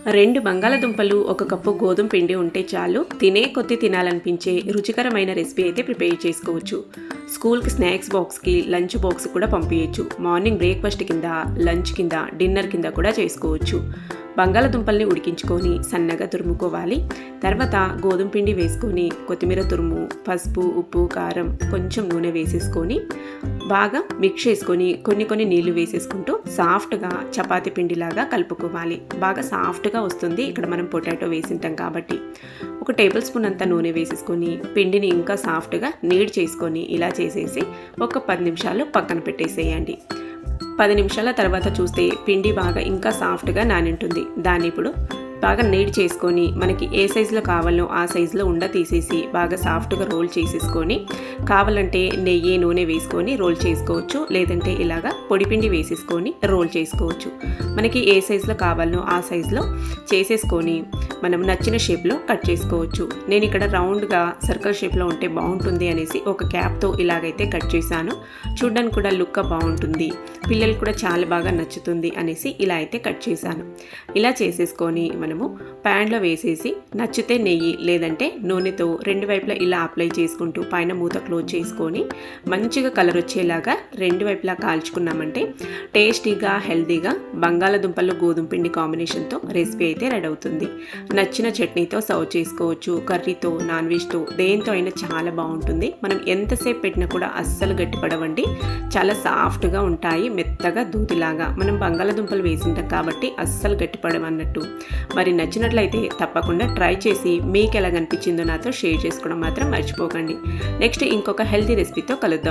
2 బంగాళదుంపలు, 1 కప్పు గోధుమ పిండి ఉంటే చాలు తినే కొద్ది తినాలనిపించే రుచికరమైన రెసిపీ అయితే ప్రిపేర్ చేసుకోవచ్చు. స్కూల్కి స్నాక్స్ బాక్స్కి, లంచ్ బాక్స్ కూడా పంపించవచ్చు. మార్నింగ్ బ్రేక్ఫాస్ట్ కింద, లంచ్ కింద, డిన్నర్ కింద కూడా చేసుకోవచ్చు. బంగాళదుంపల్ని ఉడికించుకొని సన్నగా తురుముకోవాలి. తర్వాత గోధుమ పిండి వేసుకొని కొత్తిమీర తురుము, పసుపు, ఉప్పు, కారం, కొంచెం నూనె వేసేసుకొని బాగా మిక్స్ చేసుకొని కొన్ని నీళ్లు వేసేసుకుంటూ సాఫ్ట్గా చపాతీ పిండిలాగా కలుపుకోవాలి. బాగా సాఫ్ట్గా వస్తుంది ఇక్కడ మనం పొటాటో వేసింటాం కాబట్టి. 1 టేబుల్ స్పూన్ అంతా నూనె వేసేసుకొని పిండిని ఇంకా సాఫ్ట్గా నీడ్ చేసుకొని ఇలా చేసేసి ఒక 10 నిమిషాలు పక్కన పెట్టేసేయండి. 10 నిమిషాల తర్వాత చూస్తే పిండి బాగా ఇంకా సాఫ్ట్గా నానింటుంది. దాన్ని ఇప్పుడు బాగా నీడ్ చేసుకొని మనకి ఏ సైజులో కావాలో ఆ సైజులో ఉండ తీసేసి బాగా సాఫ్ట్గా రోల్ చేసేసుకొని కావాలంటే నెయ్యి, నూనె వేసుకొని రోల్ చేసుకోవచ్చు. లేదంటే ఇలాగా పొడిపిండి వేసేసుకొని రోల్ చేసుకోవచ్చు. మనకి ఏ సైజులో కావాలో ఆ సైజులో చేసేసుకొని మనం నచ్చిన షేప్లో కట్ చేసుకోవచ్చు. నేను ఇక్కడ రౌండ్గా సర్కిల్ షేప్లో ఉంటే బాగుంటుంది అనేసి ఒక క్యాప్తో ఇలాగైతే కట్ చేశాను. చూడడానికి కూడా లుక్ బాగుంటుంది, పిల్లలు కూడా చాలా బాగా నచ్చుతుంది అనేసి ఇలా అయితే కట్ చేశాను. ఇలా చేసేసుకొని మనము ప్యాన్లో వేసేసి నచ్చితే నెయ్యి లేదంటే నూనెతో 2 వైపులా ఇలా అప్లై చేసుకుంటూ పైన మూత క్లోజ్ చేసుకొని మంచిగా కలర్ వచ్చేలాగా 2 వైపులా కాల్చుకున్నామంటే టేస్టీగా, హెల్తీగా బంగాళదుంపలు గోధుమ పిండి కాంబినేషన్తో రెసిపీ అయితే రెడీ అవుతుంది. నచ్చిన చట్నీతో సర్వ్ చేసుకోవచ్చు. కర్రీతో, నాన్ వెజ్తో, దేంతో అయినా చాలా బాగుంటుంది. మనం ఎంతసేపు పెట్టినా కూడా అస్సలు గట్టిపడవండి. చాలా సాఫ్ట్గా ఉంటాయి, మెత్తగా దూదిలాగా. మనం బంగాళదుంపలు వేసింటాం కాబట్టి అస్సలు గట్టిపడమన్నట్టు. మరి నచ్చినట్లయితే తప్పకుండా ట్రై చేసి మీకు ఎలా అనిపించిందో నాతో షేర్ చేసుకోవడం మాత్రం మర్చిపోకండి. నెక్స్ట్ ఇంకొక హెల్తీ రెసిపీతో కలుద్దాం.